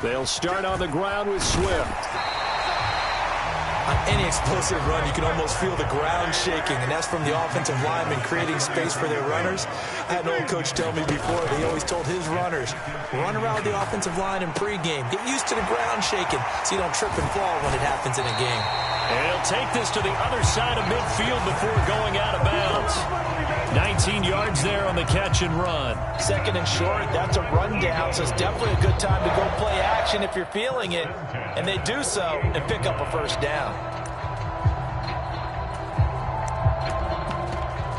They'll start on the ground with Swift. On any explosive run, you can almost feel the ground shaking, and that's from the offensive linemen creating space for their runners. I had an old coach tell me before, he always told his runners, run around the offensive line in pregame. Get used to the ground shaking so you don't trip and fall when it happens in a game. And he'll take this to the other side of midfield before going out of bounds. 19 yards there on the catch and run. Second and short, that's a rundown, so it's definitely a good time to go play action if you're feeling it. And they do so and pick up a first down.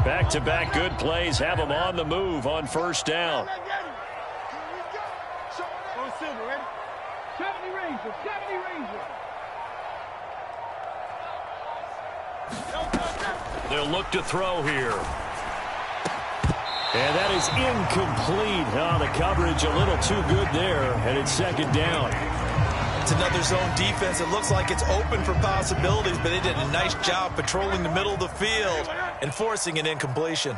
Back-to-back good plays have them on the move on first down. They'll look to throw here. And that is incomplete. Oh, the coverage a little too good there, and it's second down. It's another zone defense. It looks like it's open for possibilities, but they did a nice job patrolling the middle of the field and forcing an incompletion.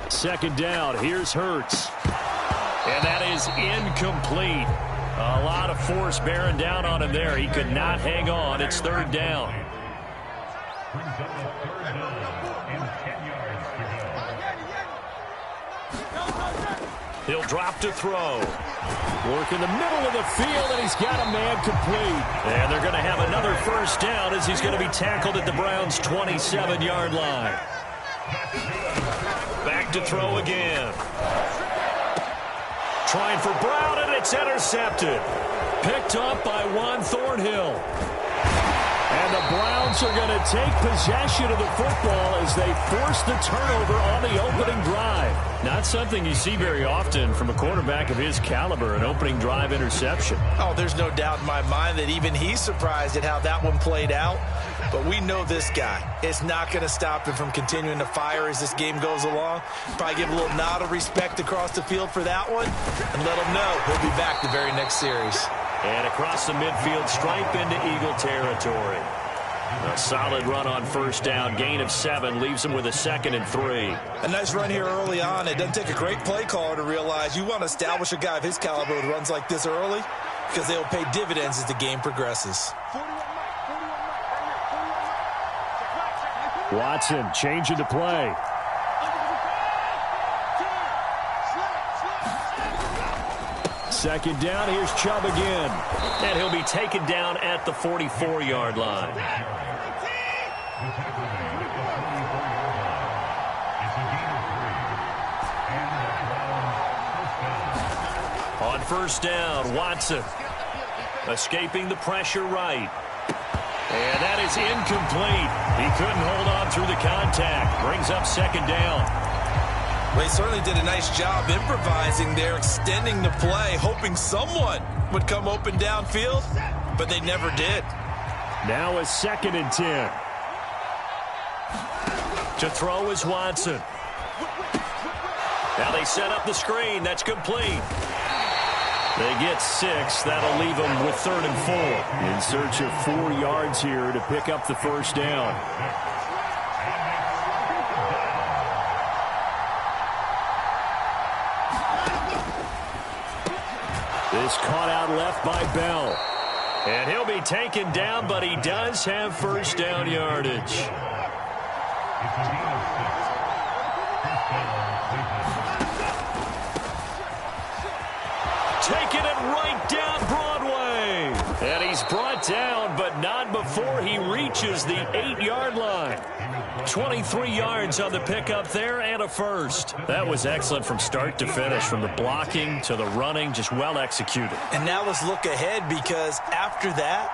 Second down. Here's Hurts. And that is incomplete. A lot of force bearing down on him there. He could not hang on. It's third down. He'll drop to throw. Work in the middle of the field, and he's got a man complete. And they're going to have another first down as he's going to be tackled at the Browns' 27-yard line. Back to throw again. Trying for Brown, and it's intercepted. Picked up by Juan Thornhill. And the Browns are going to take possession of the football as they force the turnover on the opening drive. Not something you see very often from a quarterback of his caliber, an opening drive interception. Oh, there's no doubt in my mind that even he's surprised at how that one played out. But we know this guy. It's not going to stop him from continuing to fire as this game goes along. Probably give a little nod of respect across the field for that one and let him know he'll be back the very next series. And across the midfield, stripe into Eagle territory. A solid run on first down. Gain of 7 leaves him with a 2nd and 3. A nice run here early on. It doesn't take a great play caller to realize you want to establish a guy of his caliber with runs like this early because they will pay dividends as the game progresses. Watson changing the play. Second down, here's Chubb again. And he'll be taken down at the 44-yard line. On first down, Watson escaping the pressure right. And that is incomplete. He couldn't hold on through the contact. Brings up second down. They certainly did a nice job improvising there, extending the play, hoping someone would come open downfield, but they never did. Now a 2nd and 10. To throw is Watson. Now they set up the screen. That's complete. They get 6. That'll leave them with 3rd and 4. In search of 4 yards here to pick up the first down. This caught out left by Bell. And he'll be taken down, but he does have first down yardage. Taking it right down Broadway. And he's brought down, but not before he reaches the 8-yard line. 23 yards on the pickup there and a first. That was excellent from start to finish, from the blocking to the running, just well executed. And now let's look ahead, because after that,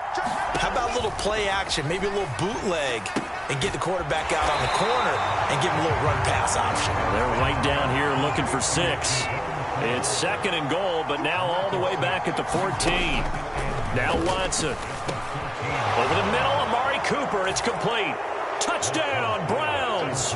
how about a little play action, maybe a little bootleg, and get the quarterback out on the corner and give him a little run pass option. They're right down here looking for 6. It's 2nd and goal, but now all the way back at the 14. Now Watson. Over the middle, Amari Cooper. It's complete. Touchdown, Browns.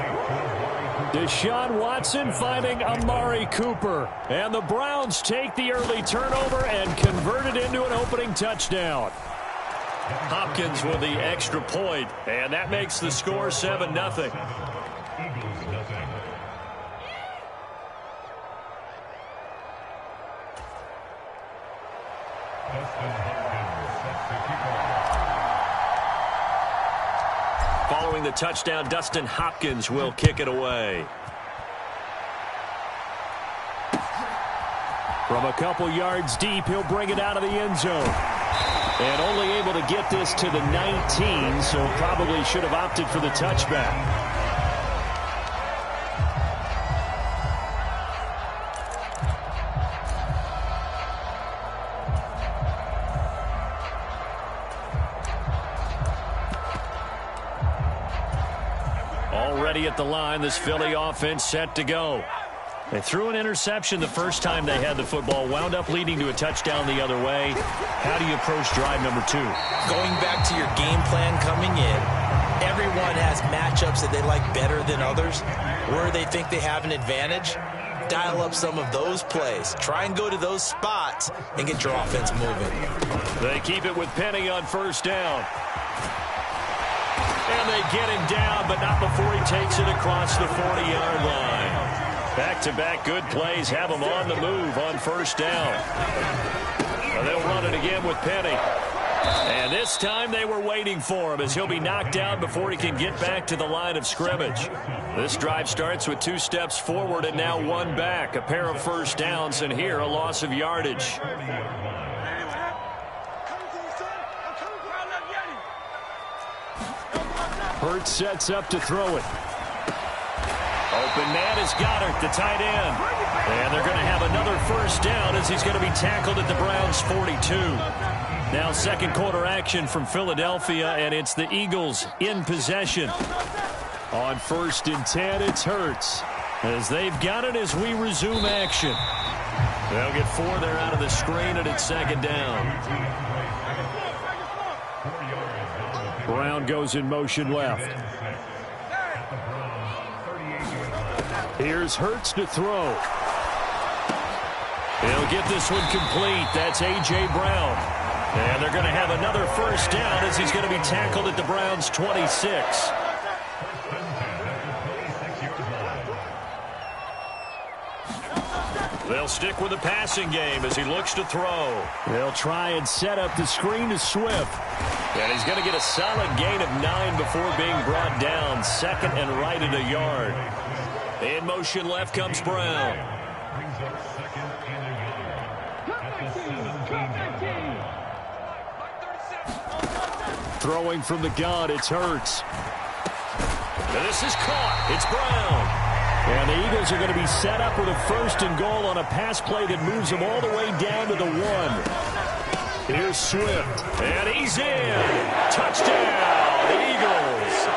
Deshaun Watson finding Amari Cooper. And the Browns take the early turnover and convert it into an opening touchdown. Hopkins with the extra point, and that makes the score 7-0. Eagles nothing. Following the touchdown, Dustin Hopkins will kick it away. From a couple yards deep, he'll bring it out of the end zone. And only able to get this to the 19, so probably should have opted for the touchback. Already at the line, this Philly offense set to go. They threw an interception the first time they had the football, wound up leading to a touchdown the other way. How do you approach drive number 2? Going back to your game plan coming in, everyone has matchups that they like better than others. Where they think they have an advantage, dial up some of those plays. Try and go to those spots and get your offense moving. They keep it with Penny on first down. And they get him down, but not before he takes it across the 40-yard line. Back-to-back good plays have him on the move on first down. And they'll run it again with Penny. And this time they were waiting for him as he'll be knocked down before he can get back to the line of scrimmage. This drive starts with 2 steps forward and now 1 back. A pair of first downs, and here a loss of yardage. Hurts sets up to throw it. Open man is Goddard, the tight end. And they're going to have another first down as he's going to be tackled at the Browns' 42. Now second quarter action from Philadelphia, and it's the Eagles in possession. On 1st and 10, it's Hurts. As they've got it as we resume action. They'll get 4 there out of the screen, and it's second down. Brown goes in motion left. Here's Hurts to throw. He'll get this one complete. That's A.J. Brown. And they're going to have another first down as he's going to be tackled at the Browns' 26. They'll stick with the passing game as he looks to throw. They'll try and set up the screen to Swift. And he's going to get a solid gain of 9 before being brought down. Second and right at a yard. In motion left comes Brown. Throwing from the gun, it's Hurts. And this is caught. It's Brown. And the Eagles are going to be set up with a 1st and goal on a pass play that moves them all the way down to the 1. Here's Swift. And he's in. Touchdown, Eagles.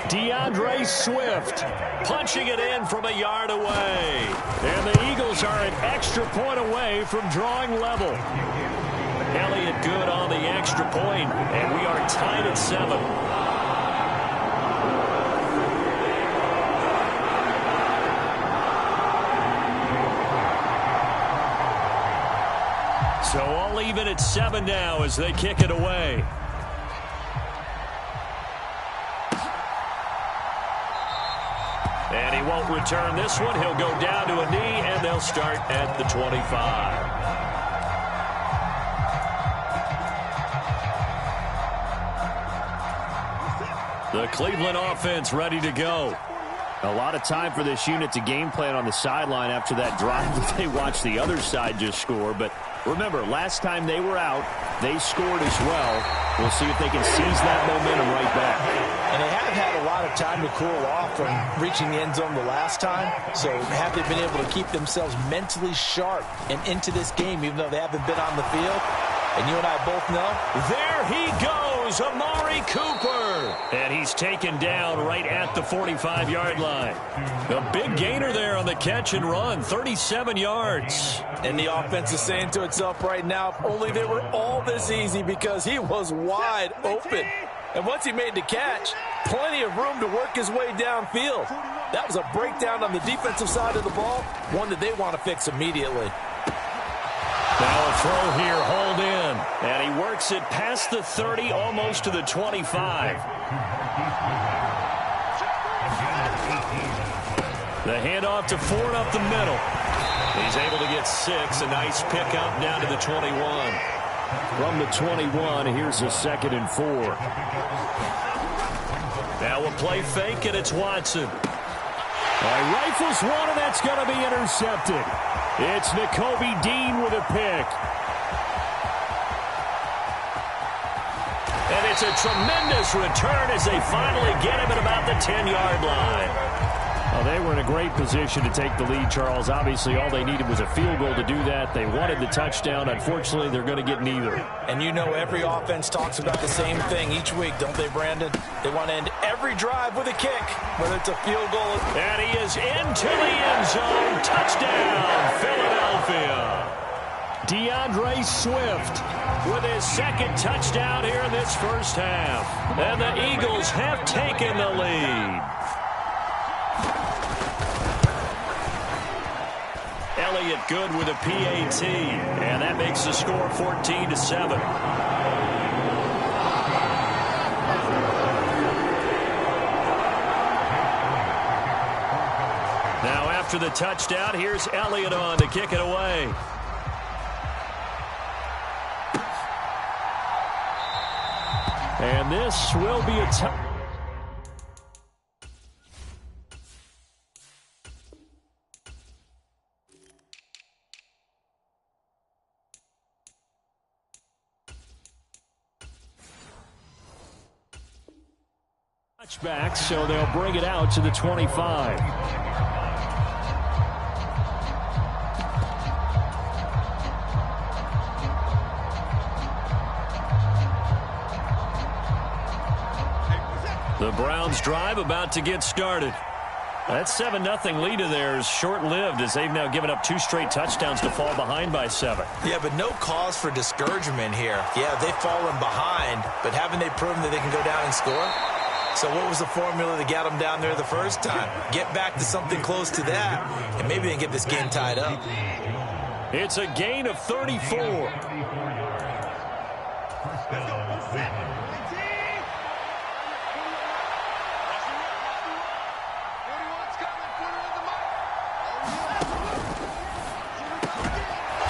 DeAndre Swift punching it in from a yard away. And the Eagles are an extra point away from drawing level. Elliott good on the extra point, and we are tied at 7. So all even at 7 now as they kick it away. And he won't return this one. He'll go down to a knee, and they'll start at the 25. The Cleveland offense ready to go. A lot of time for this unit to game plan on the sideline after that drive that they watched the other side just score. But remember, last time they were out, they scored as well. We'll see if they can seize that momentum right back. And they have had a lot of time to cool off from reaching the end zone the last time. So have they been able to keep themselves mentally sharp and into this game, even though they haven't been on the field? And you and I both know. There he goes, Amari Cooper. And he's taken down right at the 45-yard line. A big gainer there on the catch and run, 37 yards. And the offense is saying to itself right now, if only they were all this easy, because he was wide open. And once he made the catch, plenty of room to work his way downfield. That was a breakdown on the defensive side of the ball, one that they want to fix immediately. Now a throw here, hold in. And he works it past the 30, almost to the 25. The handoff to Ford up the middle. He's able to get 6. A nice pickup down to the 21. From the 21, here's a 2nd and 4. Now a play fake, and it's Watson. Rifles one, and that's going to be intercepted. It's Nakobe Dean with a pick. And it's a tremendous return as they finally get him at about the 10-yard line. Well, they were in a great position to take the lead, Charles. Obviously, all they needed was a field goal to do that. They wanted the touchdown. Unfortunately, they're going to get neither. And you know every offense talks about the same thing each week, don't they, Brandon? They want to end every drive with a kick, whether it's a field goal. And he is into the end zone. Touchdown, Philadelphia. DeAndre Swift with his 2nd touchdown here in this first half. And the Eagles have taken the lead. Elliott good with a PAT, and that makes the score 14-7. Now after the touchdown, here's Elliott on to kick it away. And this will be a touchback, so they'll bring it out to the 25. The Browns drive about to get started. That 7-0 lead of theirs short-lived as they've now given up 2 straight touchdowns to fall behind by 7. Yeah, but no cause for discouragement here. Yeah, they've fallen behind, but haven't they proven that they can go down and score? So what was the formula that got them down there the first time? Get back to something close to that, and maybe they can get this game tied up. It's a gain of 34.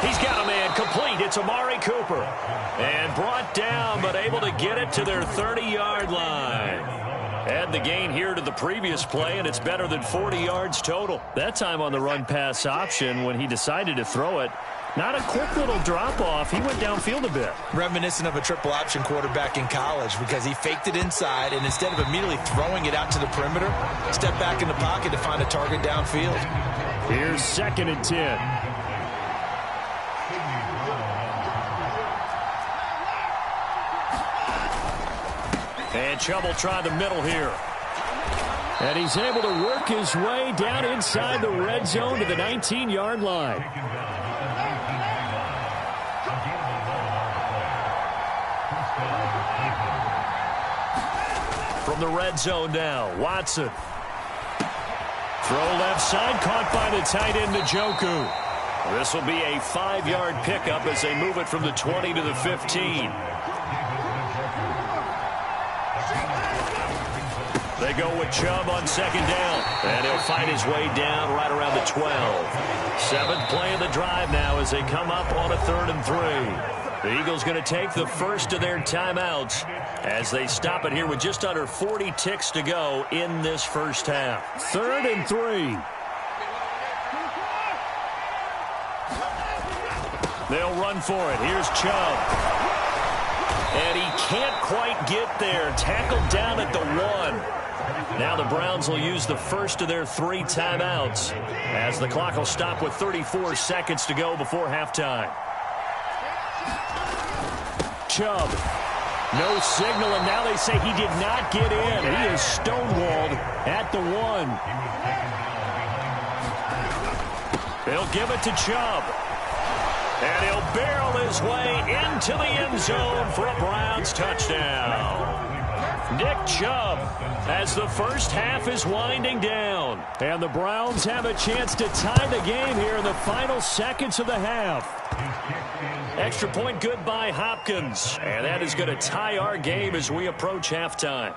He's got a man complete. It's Amari Cooper. And brought down, but able to get it to their 30-yard line. Add the gain here to the previous play, and it's better than 40 yards total. That time on the run-pass option when he decided to throw it. Not a quick little drop-off. He went downfield a bit. Reminiscent of a triple option quarterback in college because he faked it inside, and instead of immediately throwing it out to the perimeter, stepped back in the pocket to find a target downfield. Here's 2nd and 10. And Chubb will try the middle here. And he's able to work his way down inside the red zone to the 19-yard line. From the red zone now, Watson. Throw left side, caught by the tight end, Njoku. This will be a 5-yard pickup as they move it from the 20 to the 15. They go with Chubb on 2nd down. And he'll fight his way down right around the 12. 7th play of the drive now as they come up on a 3rd and 3. The Eagles going to take the first of their timeouts as they stop it here with just under 40 ticks to go in this first half. 3rd and 3. They'll run for it. Here's Chubb. And he can't quite get there. Tackled down at the 1. Now the Browns will use the first of their 3 timeouts as the clock will stop with 34 seconds to go before halftime. Chubb. No signal, and now they say he did not get in. He is stonewalled at the 1. They'll give it to Chubb. And he'll barrel his way into the end zone for a Browns touchdown. Nick Chubb as the first half is winding down. And the Browns have a chance to tie the game here in the final seconds of the half. Extra point good by Hopkins. And that is going to tie our game as we approach halftime.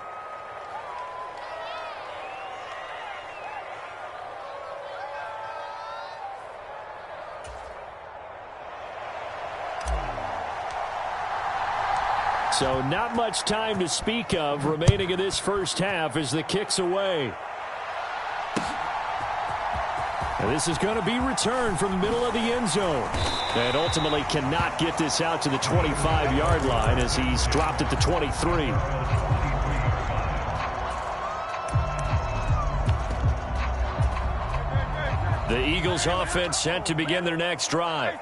So not much time to speak of remaining in this first half as the kick's away. And this is going to be returned from the middle of the end zone. And ultimately cannot get this out to the 25-yard line as he's dropped at the 23. The Eagles offense set to begin their next drive.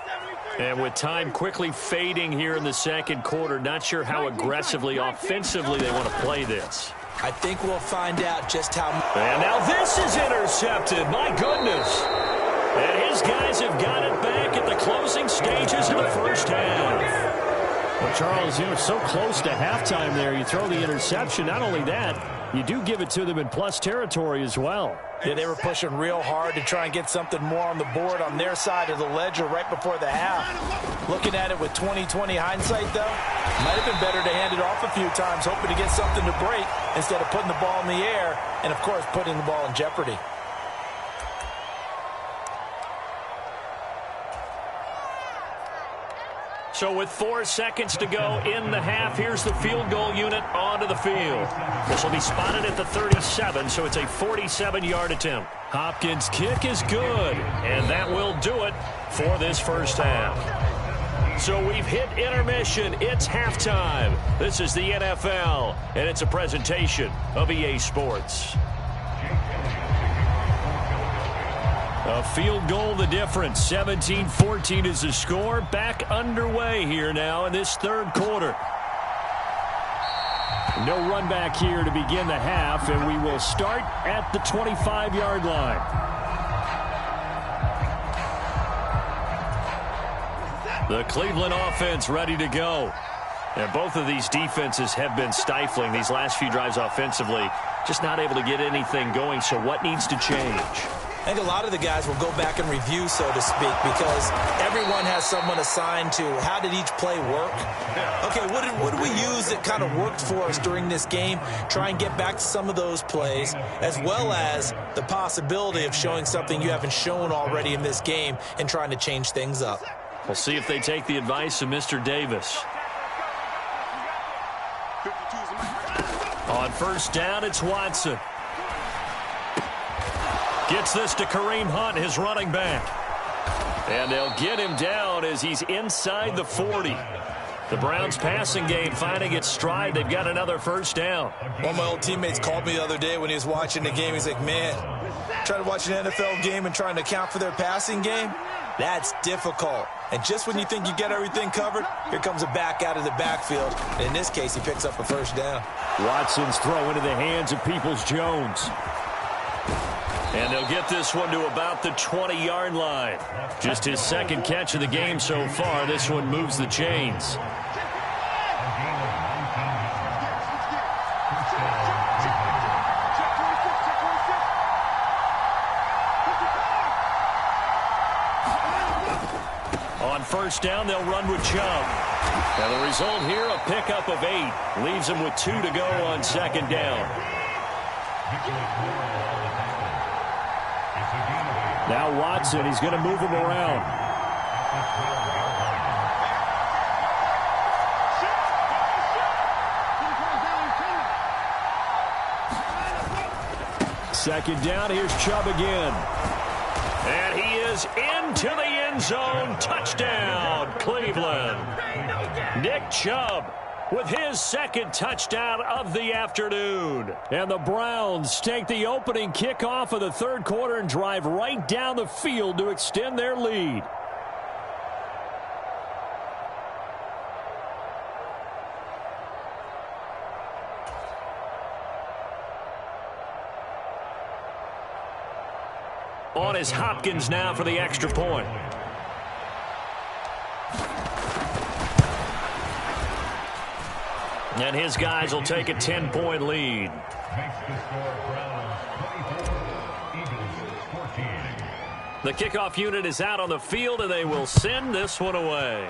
And with time quickly fading here in the second quarter, not sure how aggressively, offensively they want to play this. I think we'll find out just how. And now this is intercepted. My goodness. And his guys have got it back at the closing stages of the first half. Well, Charles, you know, so close to halftime there. You throw the interception. Not only that, you do give it to them in plus territory as well. Yeah, they were pushing real hard to try and get something more on the board on their side of the ledger right before the half. Looking at it with 20/20 hindsight, though, might have been better to hand it off a few times, hoping to get something to break instead of putting the ball in the air and, of course, putting the ball in jeopardy. So with 4 seconds to go in the half, here's the field goal unit onto the field. This will be spotted at the 37, so it's a 47-yard attempt. Hopkins' kick is good, and that will do it for this first half. So we've hit intermission. It's halftime. This is the NFL, and it's a presentation of EA Sports. A field goal the difference. 17-14 is the score. Back underway here now in this third quarter. No run back here to begin the half, and we will start at the 25-yard line. The Cleveland offense ready to go. And both of these defenses have been stifling these last few drives offensively. Just not able to get anything going, so what needs to change? I think a lot of the guys will go back and review, so to speak, because everyone has someone assigned to how did each play work. Okay, what did we use that kind of worked for us during this game? Try and get back to some of those plays, as well as the possibility of showing something you haven't shown already in this game and trying to change things up. We'll see if they take the advice of Mr. Davis. On first down, it's Watson. Gets this to Kareem Hunt, his running back. And they'll get him down as he's inside the 40. The Browns passing game finding its stride. They've got another first down. One of my old teammates called me the other day when he was watching the game. He's like, man, trying to watch an NFL game and trying to account for their passing game? That's difficult. And just when you think you get everything covered, here comes a back out of the backfield. And in this case, he picks up a first down. Watson's throw into the hands of Peoples-Jones. And they'll get this one to about the 20-yard line. Just his second catch of the game so far. This one moves the chains. On first down, they'll run with Chubb. And the result here, a pickup of 8. Leaves them with 2 to go on second down. Now Watson, he's going to move him around. Second down, here's Chubb again. And he is into the end zone. Touchdown, Cleveland. Nick Chubb with his second touchdown of the afternoon. And the Browns take the opening kickoff of the third quarter and drive right down the field to extend their lead. On is Hopkins now for the extra point. And his guys will take a 10-point lead. The kickoff unit is out on the field, and they will send this one away.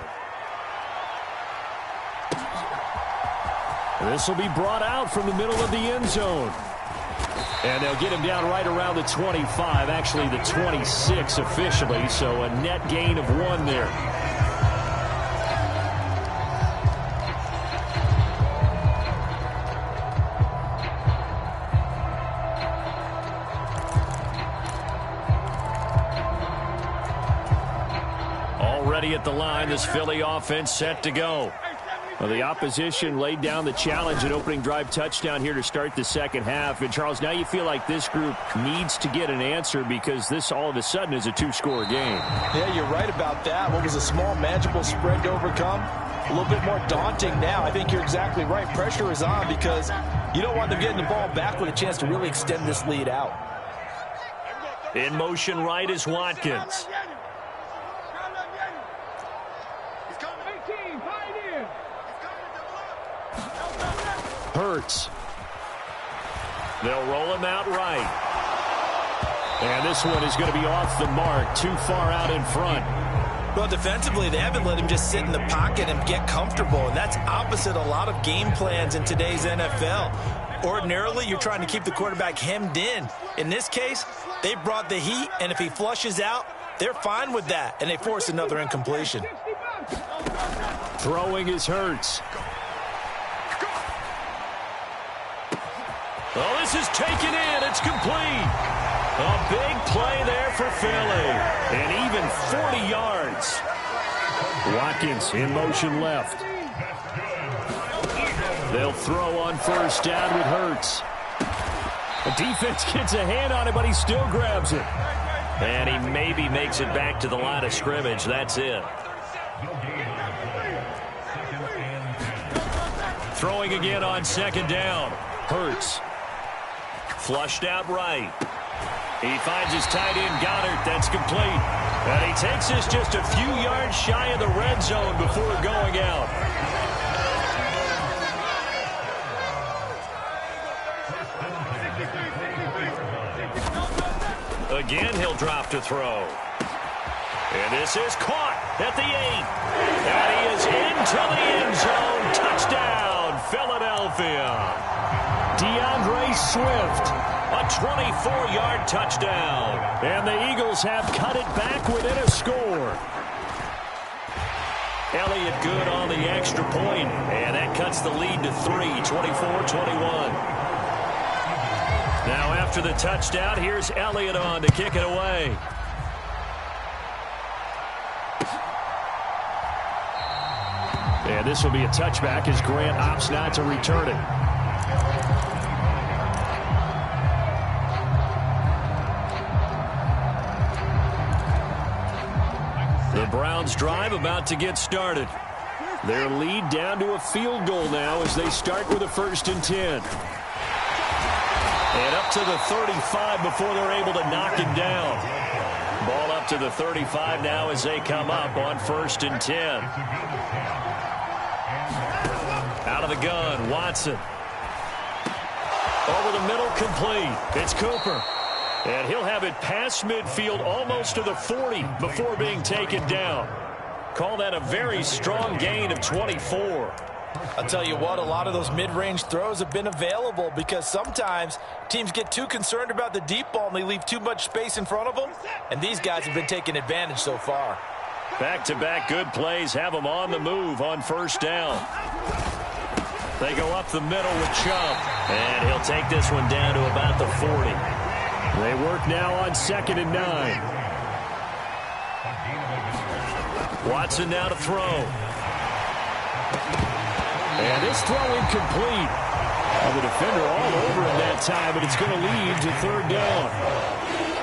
This will be brought out from the middle of the end zone. And they'll get him down right around the 25, actually the 26 officially, so a net gain of 1 there. ready at the line. This Philly offense set to go. Well, the opposition laid down the challenge, an opening drive touchdown here to start the second half. And, Charles, now you feel like this group needs to get an answer because this all of a sudden is a two-score game. Yeah, you're right about that. What was a small, manageable spread to overcome? A little bit more daunting now. I think you're exactly right. Pressure is on because you don't want them getting the ball back with a chance to really extend this lead out. In motion right is Watkins. Hurts. They'll roll him out right. And this one is going to be off the mark, too far out in front. Well, defensively, they haven't let him just sit in the pocket and get comfortable, and that's opposite a lot of game plans in today's NFL. Ordinarily, you're trying to keep the quarterback hemmed in. In this case, they brought the heat, and if he flushes out, they're fine with that, and they force another incompletion. Throwing is Hurts. Oh, this is taken in. It's complete. A big play there for Philly. And even 40 yards. Watkins in motion left. They'll throw on first down with Hurts. The defense gets a hand on it, but he still grabs it. And he maybe makes it back to the line of scrimmage. That's it. Throwing again on second down. Hurts. Flushed out right. He finds his tight end Goddard. That's complete. And he takes this just a few yards shy of the red zone before going out. Again, he'll drop to throw. And this is caught at the 8. And he is into the end zone. Touchdown, Philadelphia. DeAndre Swift. A 24-yard touchdown. And the Eagles have cut it back within a score. Elliott good on the extra point. And that cuts the lead to 3, 24-21. Now after the touchdown, here's Elliott on to kick it away. And this will be a touchback as Grant opts not to return it. The Browns drive about to get started. Their lead down to a field goal now as they start with a 1st and 10. And up to the 35 before they're able to knock him down. Ball up to the 35 now as they come up on 1st and 10. Out of the gun, Watson. Over the middle, complete. It's Cooper. And he'll have it past midfield almost to the 40 before being taken down. Call that a very strong gain of 24. I'll tell you what, a lot of those mid-range throws have been available because sometimes teams get too concerned about the deep ball and they leave too much space in front of them. And these guys have been taking advantage so far. Back-to-back good plays have them on the move on 1st down. They go up the middle with Chubb. And he'll take this one down to about the 40. They work now on 2nd and 9. Watson now to throw. And this throw incomplete. Well, the defender all over him that time, but it's going to lead to 3rd down.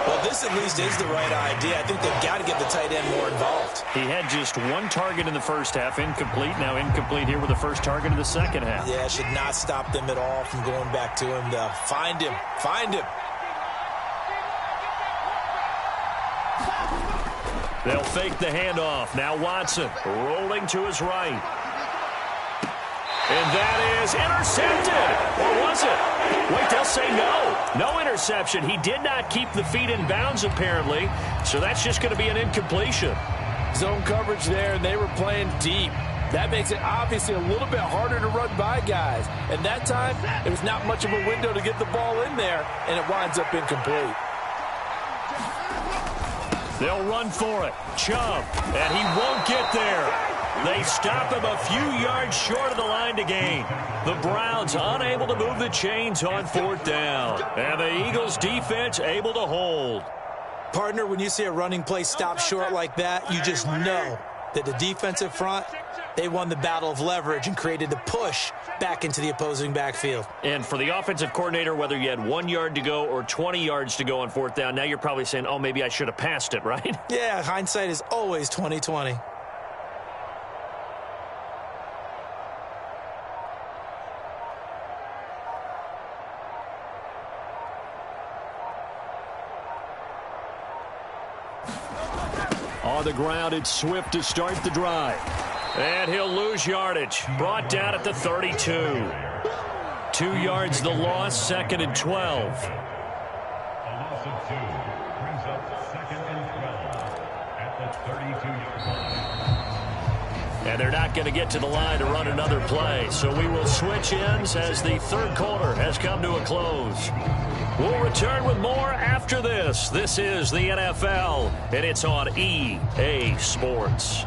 Well, this at least is the right idea. I think they've got to get the tight end more involved. He had just one target in the first half, incomplete. Now incomplete here with the first target of the second half. Yeah, it should not stop them at all from going back to him to find him. Find him. They'll fake the handoff. Now Watson rolling to his right. And that is intercepted. Or was it? Wait, they'll say no. No interception. He did not keep the feet in bounds, apparently. So that's just going to be an incompletion. Zone coverage there, and they were playing deep. That makes it obviously a little bit harder to run by guys. And that time, it was not much of a window to get the ball in there, and it winds up incomplete. They'll run for it. Chubb, and he won't get there. They stop him a few yards short of the line to gain. The Browns unable to move the chains on 4th down. And the Eagles defense able to hold. Partner, when you see a running play stop short like that, you just know that the defensive front, they won the battle of leverage and created the push back into the opposing backfield. And for the offensive coordinator, whether you had 1 yard to go or 20 yards to go on fourth down, now you're probably saying, oh, maybe I should have passed it, right? Yeah, hindsight is always 20/20. On the ground, it's Swift to start the drive. And he'll lose yardage. Brought down at the 32. 2 yards the loss, 2nd and 12. A loss of 2 brings up 2nd and 12 at the 32-yard line. And they're not going to get to the line to run another play. So we will switch ends as the third quarter has come to a close. We'll return with more after this. This is the NFL, and it's on EA Sports.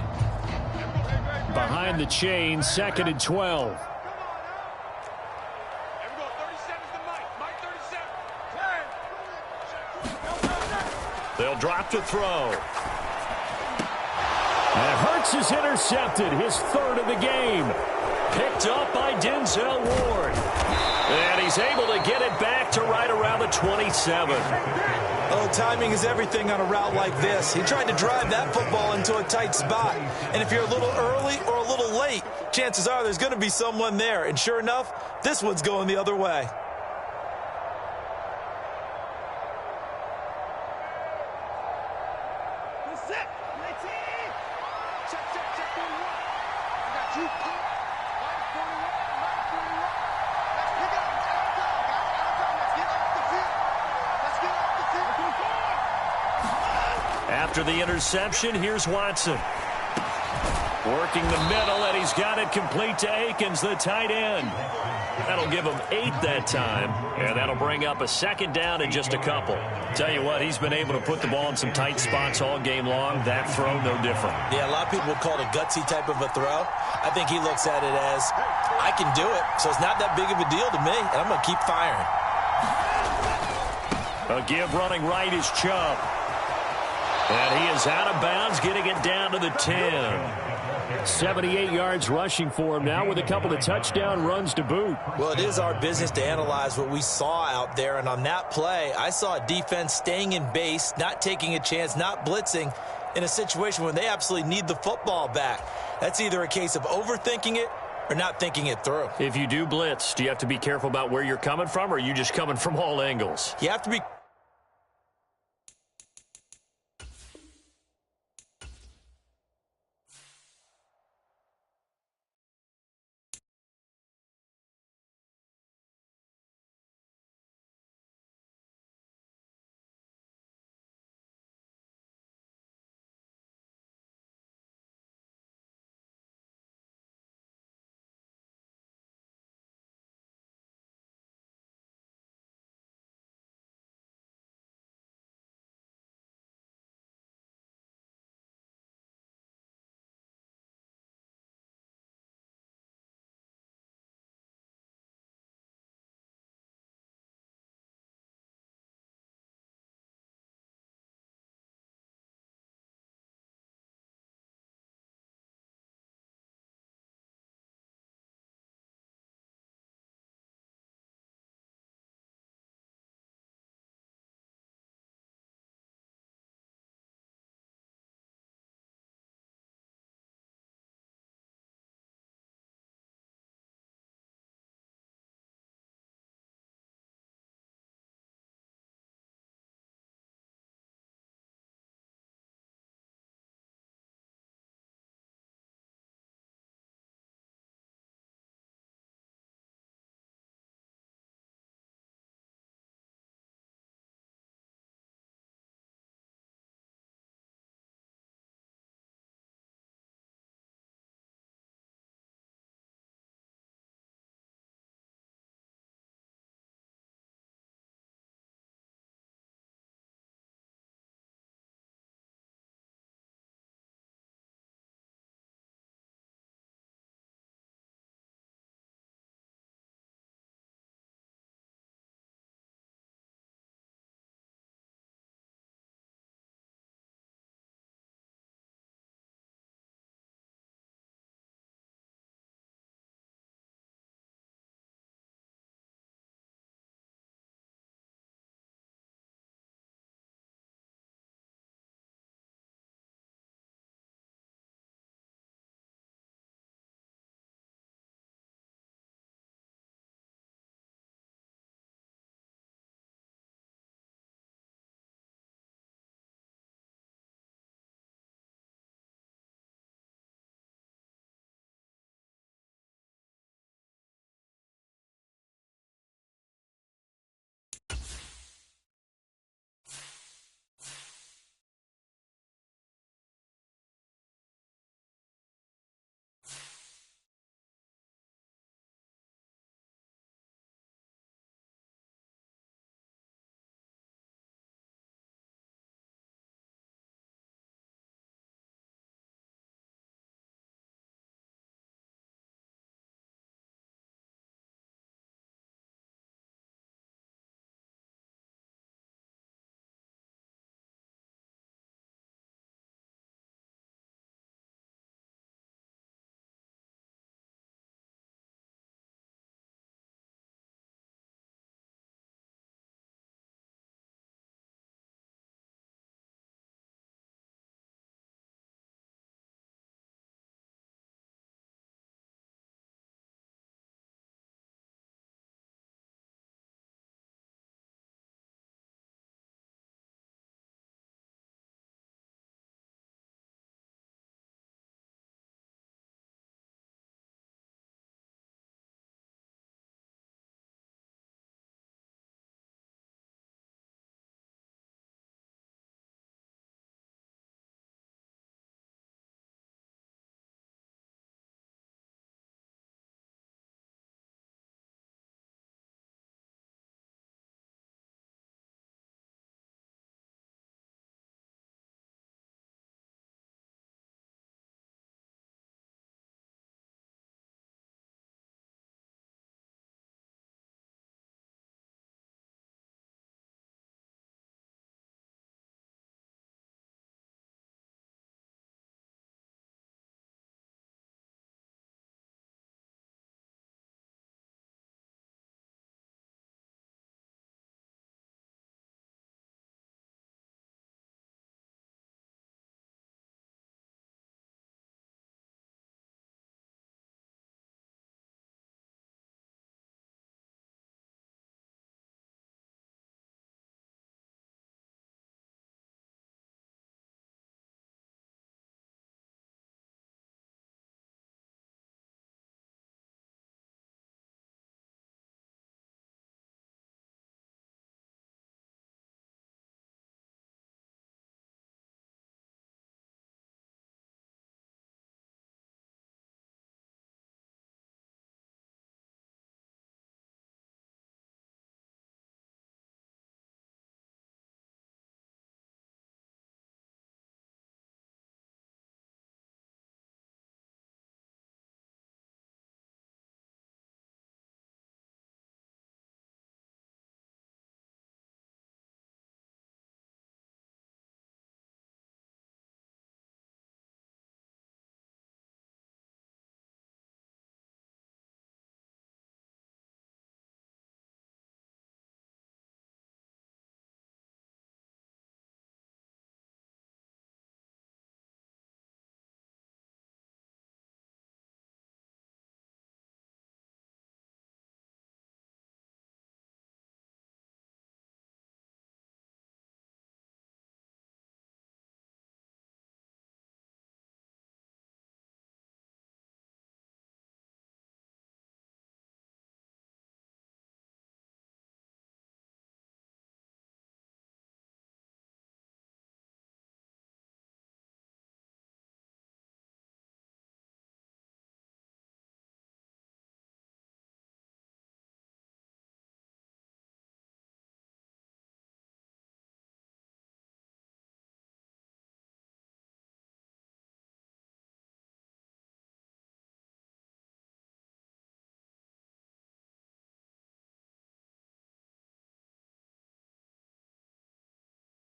Behind the chain, 2nd and 12. They'll drop to throw. And Hurts is intercepted, his third of the game. Picked up by Denzel Ward. And he's able to get it back to right around the 27. Oh, timing is everything on a route like this. He tried to drive that football into a tight spot. And if you're a little early or a little late, chances are there's going to be someone there. And sure enough, this one's going the other way. After the interception, here's Watson. Working the middle, and he's got it complete to Akins, the tight end. That'll give him 8 that time, and that'll bring up a 2nd down and just a couple. Tell you what, he's been able to put the ball in some tight spots all game long. That throw, no different. Yeah, a lot of people would call it a gutsy type of a throw. I think he looks at it as, I can do it, so it's not that big of a deal to me, and I'm going to keep firing. A give running right is Chubb. And he is out of bounds, getting it down to the 10. 78 yards rushing for him now with a couple of touchdown runs to boot. Well, it is our business to analyze what we saw out there, and on that play, I saw a defense staying in base, not taking a chance, not blitzing in a situation when they absolutely need the football back. That's either a case of overthinking it or not thinking it through. If you do blitz, do you have to be careful about where you're coming from, or are you just coming from all angles? You have to be